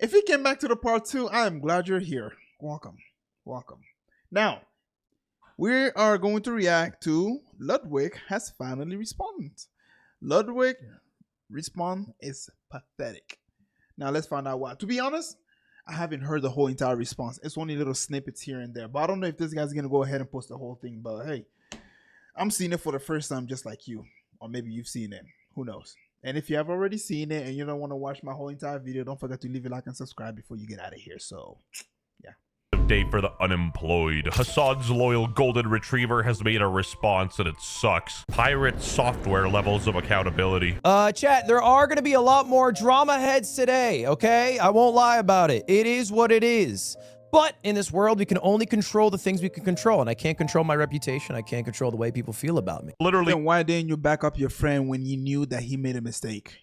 If you came back to the part 2, I am glad you're here. Welcome. Welcome. Now, we are going to react to Ludwig has finally responded. Ludwig response is pathetic. Now let's find out why. To be honest, I haven't heard the whole entire response. It's only little snippets here and there. But I don't know if this guy's gonna go ahead and post the whole thing. But hey, I'm seeing it for the first time just like you. Or maybe you've seen it. Who knows? And if you have already seen it and you don't want to watch my whole entire video, don't forget to leave a like and subscribe before you get out of here. So, yeah. Day for the unemployed. Hassan's loyal golden retriever has made a response and it sucks. Pirate software levels of accountability. Chat, there are going to be a lot more drama heads today, okay? I won't lie about it. It is what it is. But in this world, we can only control the things we can control. And I can't control my reputation. I can't control the way people feel about me. Literally. Then why didn't you back up your friend when you knew that he made a mistake?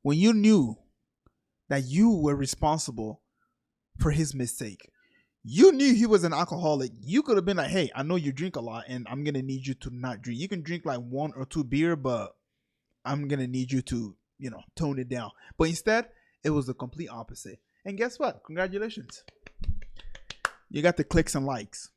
When you knew that you were responsible for his mistake. You knew he was an alcoholic. You could have been like, hey, I know you drink a lot and I'm going to need you to not drink. You can drink like 1 or 2 beer, but I'm going to need you to, tone it down. But instead, it was the complete opposite. And guess what? Congratulations. You got the clicks and likes.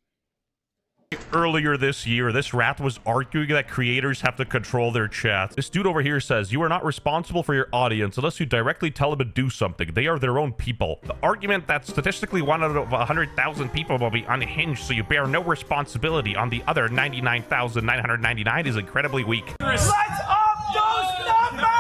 Earlier this year, this rat was arguing that creators have to control their chat. This dude over here says, you are not responsible for your audience unless you directly tell them to do something. They are their own people. The argument that statistically 1 out of 100,000 people will be unhinged, so you bear no responsibility on the other 99,999 is incredibly weak. Let's up those numbers!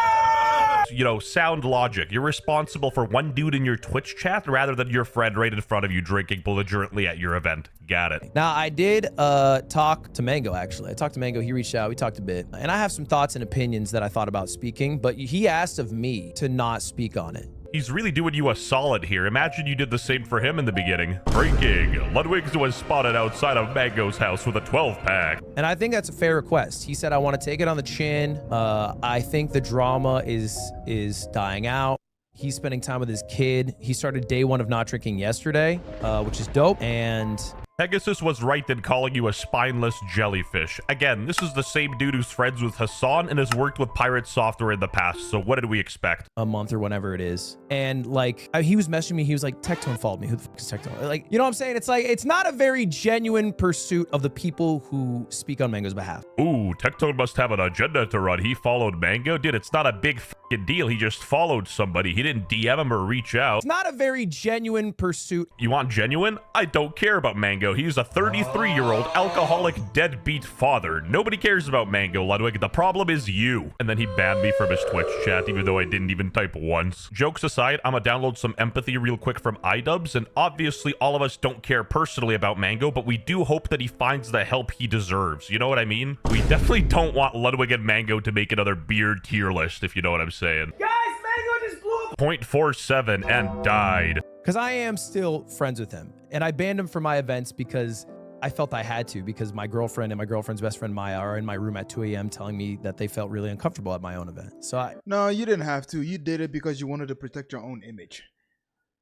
Sound logic. You're responsible for one dude in your Twitch chat rather than your friend right in front of you drinking belligerently at your event. Got it. Now, I did talk to Mango, actually. I talked to Mango. He reached out. We talked a bit. And I have some thoughts and opinions that I thought about speaking, but he asked of me to not speak on it. He's really doing you a solid here. Imagine you did the same for him in the beginning. Breaking. Ludwig was spotted outside of Mango's house with a 12-pack. And I think that's a fair request. He said, I want to take it on the chin. I think the drama is dying out. He's spending time with his kid. He started day 1 of not drinking yesterday, which is dope. And Pegasus was right in calling you a spineless jellyfish. Again, this is the same dude who's friends with Hassan and has worked with pirate software in the past, so what did we expect? A month or whenever it is. And like, he was messaging me, he was like, Tectone followed me. Who the fuck is Tectone? Like, you know what I'm saying? It's like, it's not a very genuine pursuit of the people who speak on Mango's behalf. Ooh, Tectone must have an agenda to run. He followed Mango? Dude, it's not a big fucking deal. He just followed somebody. He didn't DM him or reach out. It's not a very genuine pursuit. You want genuine? I don't care about Mango. He's a 33-year-old alcoholic deadbeat father. Nobody cares about Mango, Ludwig. The problem is you. And then he banned me from his Twitch chat, even though I didn't even type once. Jokes aside, I'm gonna download some empathy real quick from iDubbbz, and obviously all of us don't care personally about Mango, but we do hope that he finds the help he deserves. You know what I mean? We definitely don't want Ludwig and Mango to make another beard tier list, if you know what I'm saying. Guys, Mango just blew up. 0.47 and died. Because I am still friends with him. And I banned him from my events because I felt I had to, because my girlfriend and my girlfriend's best friend Maya are in my room at 2 a.m. telling me that they felt really uncomfortable at my own event. So No, you didn't have to. You did it because you wanted to protect your own image.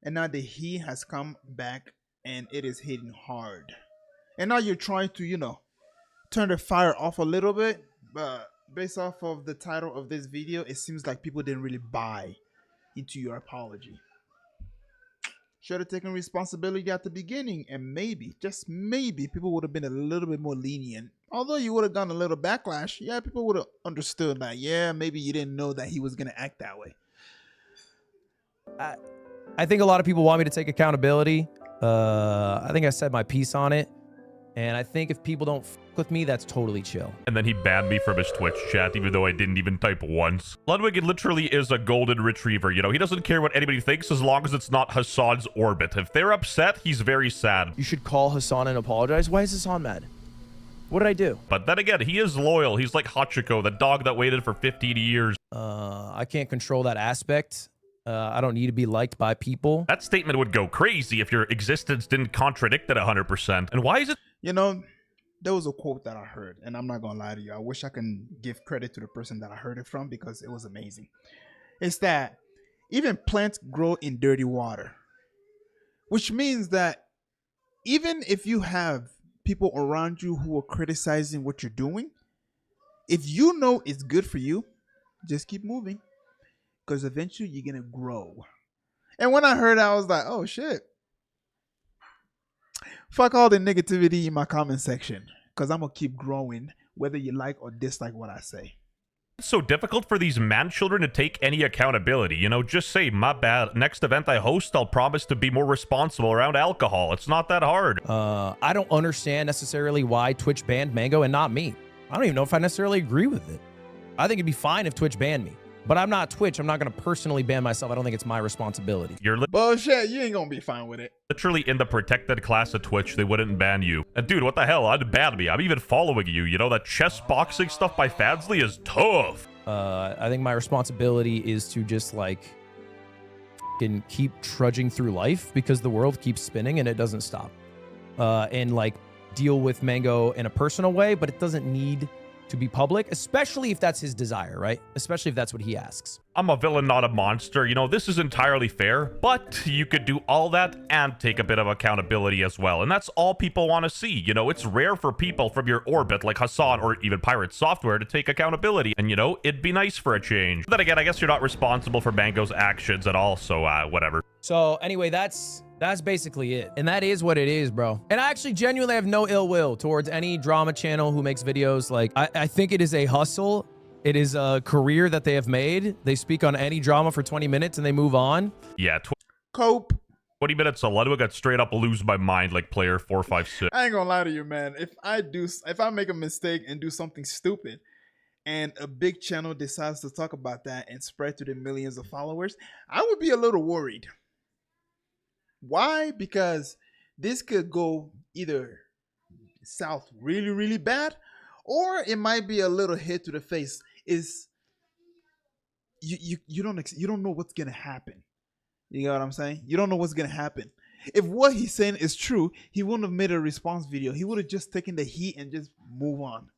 And now the heat has come back and it is hitting hard. And now you're trying to, turn the fire off a little bit. But based off of the title of this video, it seems like people didn't really buy into your apology. Should have taken responsibility at the beginning, and maybe, just maybe, people would have been a little bit more lenient. Although you would have gotten a little backlash, yeah, people would have understood that, yeah, maybe you didn't know that he was going to act that way. I think a lot of people want me to take accountability. I think I said my piece on it. And I think if people don't f with me, that's totally chill. And then he banned me from his Twitch chat, even though I didn't even type once. Ludwig literally is a golden retriever, he doesn't care what anybody thinks as long as it's not Hassan's orbit. If they're upset, he's very sad. You should call Hassan and apologize. Why is Hassan mad? What did I do? But then again, he is loyal. He's like Hachiko, the dog that waited for 15 years. I can't control that aspect. I don't need to be liked by people. That statement would go crazy if your existence didn't contradict it 100%. And why is it? There was a quote that I heard, and I'm not going to lie to you. I wish I can give credit to the person that I heard it from because it was amazing. It's that even plants grow in dirty water, which means that even if you have people around you who are criticizing what you're doing, if you know it's good for you, just keep moving. Because eventually you're going to grow. And when I heard that, I was like, oh shit. Fuck all the negativity in my comment section. Because I'm going to keep growing, whether you like or dislike what I say. It's so difficult for these man children to take any accountability. You know, just say, my bad. Next event I host, I'll promise to be more responsible around alcohol. It's not that hard. I don't understand necessarily why Twitch banned Mango and not me. I don't even know if I necessarily agree with it. I think it'd be fine if Twitch banned me. But I'm not Twitch. I'm not going to personally ban myself. I don't think it's my responsibility. You're Bullshit, you ain't going to be fine with it. literally in the protected class of Twitch. They wouldn't ban you. And dude, what the hell? I'd ban me. I'm even following you. You know, that chess boxing stuff by Fadsley is tough. I think my responsibility is to just like fucking keep trudging through life because the world keeps spinning and it doesn't stop. And like deal with Mango in a personal way, but it doesn't need to be public, especially if that's his desire, right? Especially if that's what he asks. I'm a villain, not a monster. You know, this is entirely fair, but you could do all that and take a bit of accountability as well. And that's all people want to see. You know, it's rare for people from your orbit like Hassan or even Pirate Software to take accountability. And, you know, it'd be nice for a change. But then again, I guess you're not responsible for Mango's actions at all, so whatever. So anyway, that's basically it. And that is what it is, bro. And I actually genuinely have no ill will towards any drama channel who makes videos. Like, I think it is a hustle. It is a career that they have made. They speak on any drama for 20 minutes and they move on. Yeah, Cope. 20 minutes of Ludwig got straight up lose my mind like player 456. I ain't gonna lie to you, man. If I make a mistake and do something stupid, and a big channel decides to talk about that and spread to the millions of followers, I would be a little worried. Why? Because this could go either south really, really bad, or it might be a little hit to the face. Is you don't know what's gonna happen. You know what I'm saying? You don't know what's gonna happen. If what he's saying is true, he wouldn't have made a response video. He would have just taken the heat and just move on.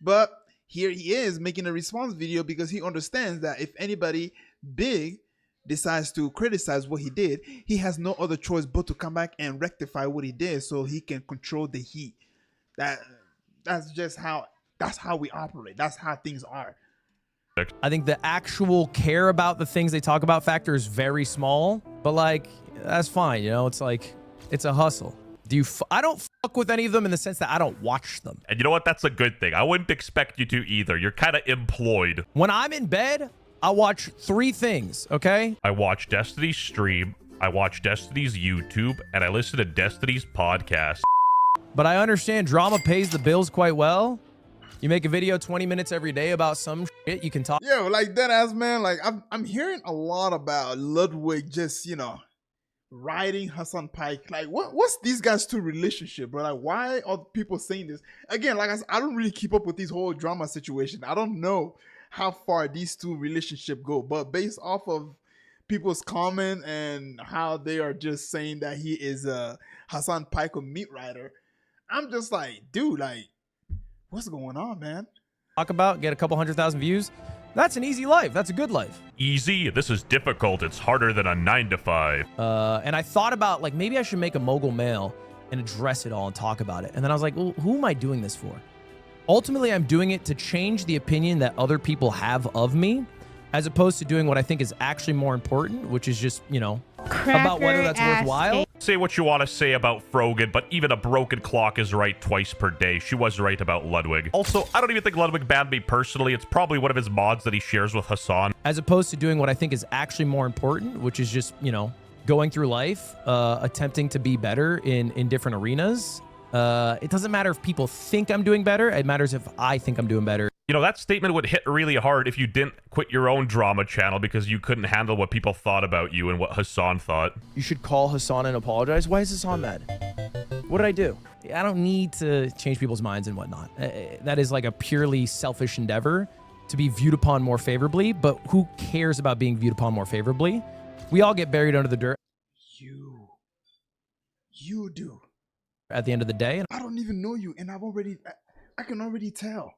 But here he is making a response video because he understands that if anybody big decides to criticize what he did, he has no other choice but to come back and rectify what he did so he can control the heat. That's how we operate. That's how things are. I think the actual care about the things they talk about factor is very small, but like, that's fine. You know, it's like, it's a hustle. I don't fuck with any of them in the sense that I don't watch them. And you know what? That's a good thing. I wouldn't expect you to either. You're kind of employed. When I'm in bed, I watch 3 things, okay? I watch Destiny's stream, I watch Destiny's YouTube, and I listen to Destiny's podcast. But I understand drama pays the bills quite well. You make a video 20 minutes every day about some shit you can talk. Yo, like that ass man, like I'm hearing a lot about Ludwig just, you know, riding Hassan Pike. Like what's these guys' two relationship, bro? Like why are people saying this? Again, like I don't really keep up with these whole drama situation. I don't know how far these two relationship go, but based off of people's comment and how they are just saying that he is a Hassan Pike meat rider, I'm just like, dude, like, what's going on, man? Talk about, get a couple 100,000 views. That's an easy life. That's a good life. Easy? This is difficult. It's harder than a 9 to 5. And I thought about, like, maybe I should make a mogul mail and address it all and talk about it. And then I was like, well, who am I doing this for? Ultimately, I'm doing it to change the opinion that other people have of me, as opposed to doing what I think is actually more important, which is just, you know, about whether that's worthwhile. Say what you want to say about Frogan, but even a broken clock is right twice per day. She was right about Ludwig. Also, I don't even think Ludwig banned me personally. It's probably one of his mods that he shares with Hassan. As opposed to doing what I think is actually more important, which is just, you know, going through life, attempting to be better in different arenas. It doesn't matter if people think I'm doing better. It matters if I think I'm doing better. You know, that statement would hit really hard if you didn't quit your own drama channel because you couldn't handle what people thought about you and what Hassan thought. You should call Hassan and apologize. Why is Hassan mad? What did I do? I don't need to change people's minds and whatnot. That is like a purely selfish endeavor to be viewed upon more favorably, but who cares about being viewed upon more favorably? We all get buried under the dirt. You do. At the end of the day. I don't even know you, and I can already tell.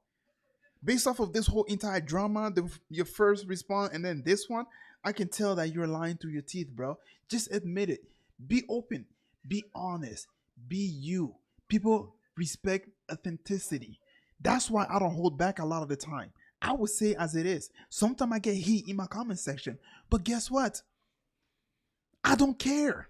Based off of this whole entire drama, your first response and then this one, I can tell that you're lying through your teeth, bro. Just admit it. Be open. Be honest. Be you. People respect authenticity. That's why I don't hold back a lot of the time. I would say as it is. Sometimes I get heat in my comment section. But guess what? I don't care.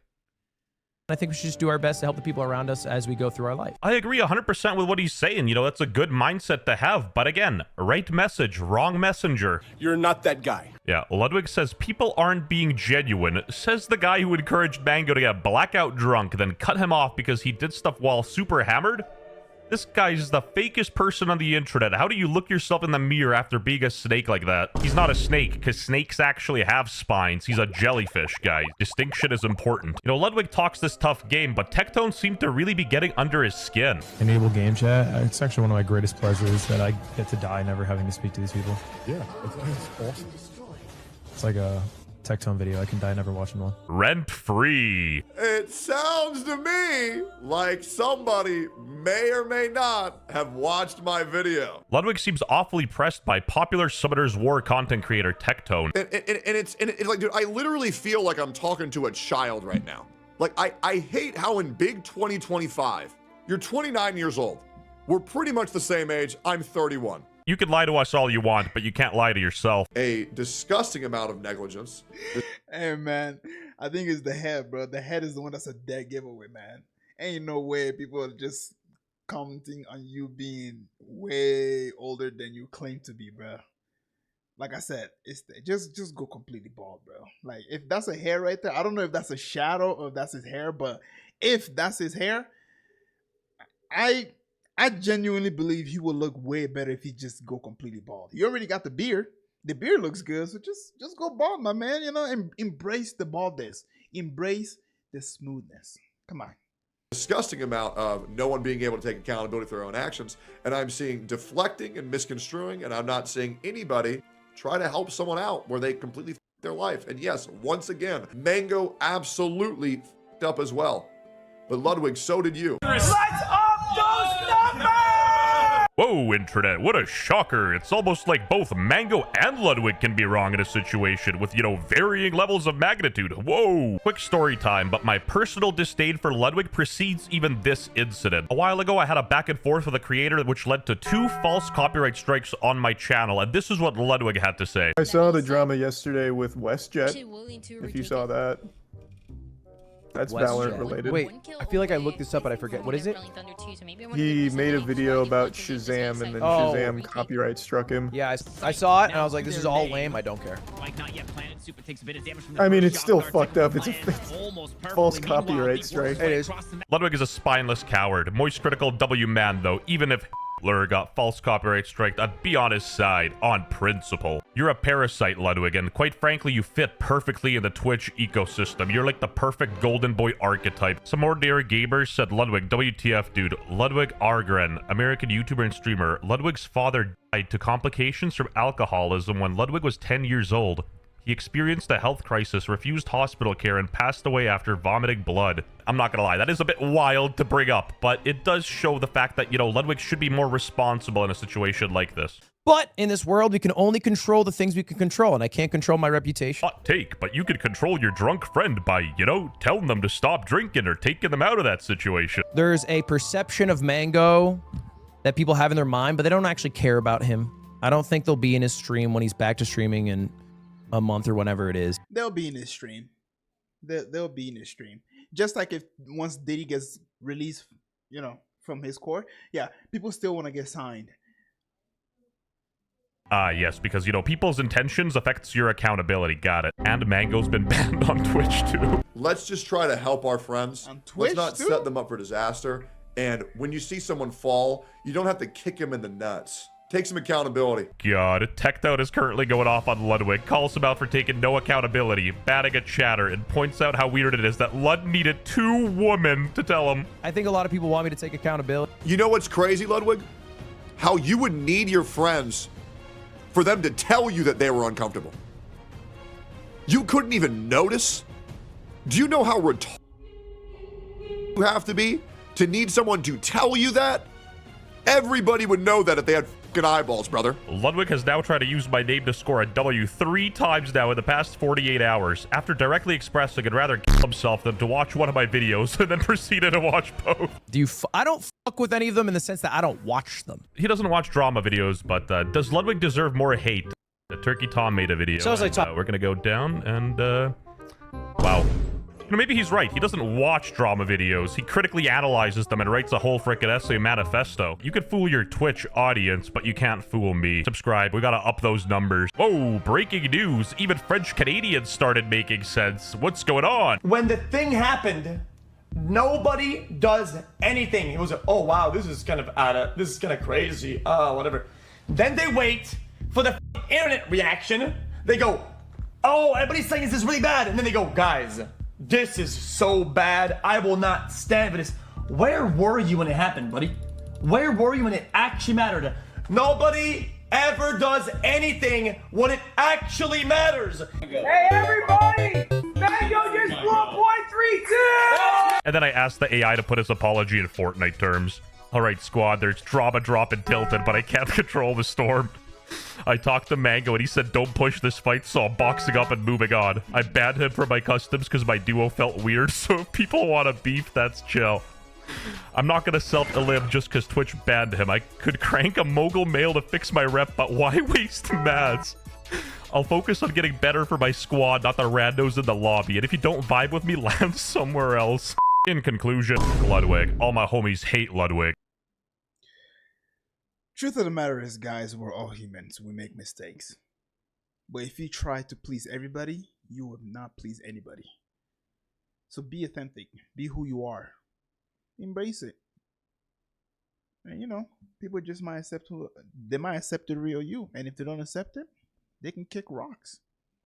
I think we should just do our best to help the people around us as we go through our life. I agree 100% with what he's saying. You know, that's a good mindset to have. But again, right message, wrong messenger. You're not that guy. Yeah, Ludwig says people aren't being genuine, says the guy who encouraged Mango to get blackout drunk, then cut him off because he did stuff while super hammered. This guy's the fakest person on the internet. How do you look yourself in the mirror after being a snake like that? He's not a snake, because snakes actually have spines. He's a jellyfish, guys. Distinction is important. You know, Ludwig talks this tough game, but Tectone seemed to really be getting under his skin. Enable game chat. It's actually one of my greatest pleasures that I get to die never having to speak to these people. Yeah, that's awesome. It's like a Tectone video. I can die never watching one. Rent free. It sounds to me like somebody may or may not have watched my video. Ludwig seems awfully pressed by popular Summoners War content creator Tectone. And it's like, dude, I literally feel like I'm talking to a child right now. Like, I hate how in big 2025, you're 29 years old. We're pretty much the same age. I'm 31. You can lie to us all you want, but you can't lie to yourself. A disgusting amount of negligence. Hey, man, I think it's the head, bro. The head is the one that's a dead giveaway, man. Ain't no way people are just commenting on you being way older than you claim to be, bro. Like I said, just go completely bald, bro. Like, if that's a hair right there, I don't know if that's a shadow or if that's his hair, but if that's his hair, I genuinely believe he will look way better if he just go completely bald. He already got the beard. The beard looks good, so just go bald, my man. You know, and embrace the baldness. Embrace the smoothness. Come on. Disgusting amount of no one being able to take accountability for their own actions. And I'm seeing deflecting and misconstruing, and I'm not seeing anybody try to help someone out where they completely f*** their life. And yes, once again, Mango absolutely f***ed up as well. But Ludwig, so did you. Let's up those numbers! Whoa, internet, what a shocker. It's almost like both Mango and Ludwig can be wrong in a situation with, you know, varying levels of magnitude. Whoa. Quick story time, but my personal disdain for Ludwig precedes even this incident. A while ago, I had a back and forth with a creator which led to 2 false copyright strikes on my channel, and this is what Ludwig had to say. I saw the drama yesterday with WestJet, if you saw that. That's Valorant related. Wait, I feel like I looked this up, but I forget. What is it? He made a video about Shazam, and then Shazam copyright struck him. Yeah, I saw it, and I was like, this is all lame. I don't care. I mean, it's still fucked up. It's a false copyright strike. It is. Ludwig is a spineless coward. Moist critical W man, though, even if Hitler got false copyright striked, I'd be on his side, on principle. You're a parasite, Ludwig, and quite frankly, you fit perfectly in the Twitch ecosystem. You're like the perfect golden boy archetype. Some ordinary gamers said, Ludwig, WTF, dude. Ludwig Argren, American YouTuber and streamer. Ludwig's father died to complications from alcoholism when Ludwig was 10 years old. He experienced a health crisis, refused hospital care, and passed away after vomiting blood. I'm not gonna lie, that is a bit wild to bring up, but it does show the fact that, you know, Ludwig should be more responsible in a situation like this. But in this world, we can only control the things we can control, and I can't control my reputation. Hot take, but you could control your drunk friend by, you know, telling them to stop drinking or taking them out of that situation. There's a perception of Mango that people have in their mind, but they don't actually care about him. I don't think they'll be in his stream when he's back to streaming in a month or whenever it is. They'll be in his stream. They'll be in his stream. Just like if once Diddy gets released, you know, from his court, yeah, people still want to get signed. Yes, because, you know, people's intentions affects your accountability. Got it. And Mango's been banned on Twitch, too. Let's just try to help our friends. On Twitch, Let's not set them up for disaster. And when you see someone fall, you don't have to kick him in the nuts. Take some accountability. God, Tectone is currently going off on Ludwig, calls him out for taking no accountability, batting a chatter, and points out how weird it is that Lud needed 2 women to tell him. I think a lot of people want me to take accountability. You know what's crazy, Ludwig? How you would need your friends for them to tell you that they were uncomfortable. You couldn't even notice? Do you know how retarded you have to be to need someone to tell you that? Everybody would know that if they had fucking eyeballs, brother. Ludwig has now tried to use my name to score a W 3 times now in the past 48 hours, after directly expressing he'd rather kill himself than to watch one of my videos, and then proceeded to watch both. I don't fuck with any of them in the sense that I don't watch them. He doesn't watch drama videos, but does Ludwig deserve more hate? Turkey Tom made a video. Sounds like Tom. We're gonna go down and wow. You know, maybe he's right. He doesn't watch drama videos. He critically analyzes them and writes a whole frickin' essay manifesto. You could fool your Twitch audience, but you can't fool me. Subscribe. We gotta up those numbers. Whoa, breaking news. Even French Canadians started making sense. What's going on? When the thing happened, nobody does anything. It was, oh wow, this is kind of crazy. Whatever. Then they wait for the internet reaction. They go, oh, everybody's saying this is really bad. And then they go, guys, this is so bad. I will not stand for this. Where were you when it happened, buddy? Where were you when it actually mattered? Nobody ever does anything when it actually matters. Hey, everybody! Mango just blew a .32! And then I asked the AI to put his apology in Fortnite terms. Alright, squad, there's drama dropping tilted, but I can't control the storm. I talked to Mango and he said don't push this fight, so I'm boxing up and moving on. I banned him from my customs because my duo felt weird, so if people want to beef, that's chill. I'm not gonna self-elim just because Twitch banned him. I could crank a mogul mail to fix my rep, but why waste mads? I'll focus on getting better for my squad, not the randos in the lobby, and if you don't vibe with me, land somewhere else. In conclusion, Ludwig. All my homies hate Ludwig. Truth of the matter is, guys, we're all humans. We make mistakes. But if you try to please everybody, you will not please anybody. So be authentic. Be who you are. Embrace it. And you know, people just might accept the real you. And if they don't accept it, they can kick rocks.